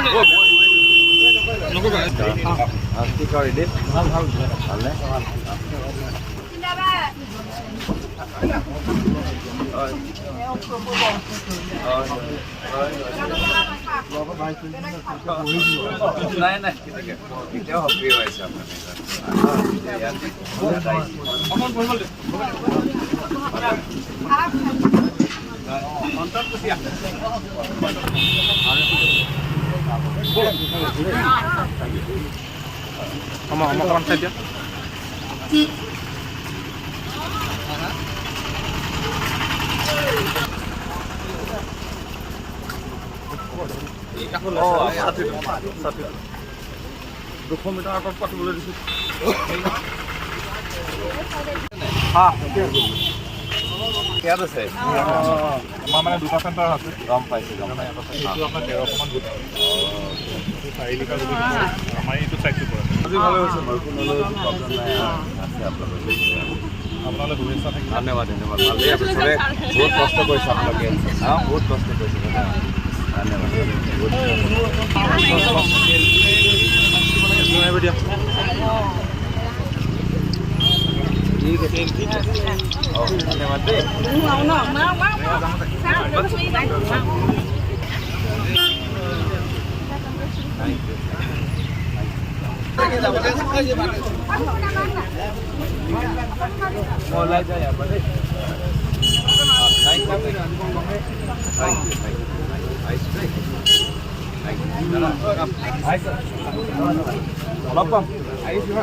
কি কৰি দিম ভাল ভাল ভালনে নাই নাই কেতিয়াও সক্ৰিয় হৈছে আমাৰ চাই দিয়া দুশ মিটাৰ আগত পাতিবলৈ দিছোঁ ইয়াত আছে আমাৰ মানে দুটা চেণ্টাৰ আছে গম পাইছোঁ এইটো আপোনাৰ 1300মান গোট 4 লিটাৰ গোট আমাৰ এইটো চাইডটো পৰা আজি ভালে হৈছে বাৰু কোনো প্ৰব্লেম নাই আছে আপোনালোক শুভেচ্ছা থাকিল ধন্যবাদ ধন্যবাদ ভালেই আছে চবে বহুত কষ্ট কৰিছে আপোনালোকে বহুত কষ্ট কৰিছে ধন্যবাদ ঠিক আছে ধন্যবাদ দেই ওলাই যায় ইয়াৰ অলপ কম আহিছোঁ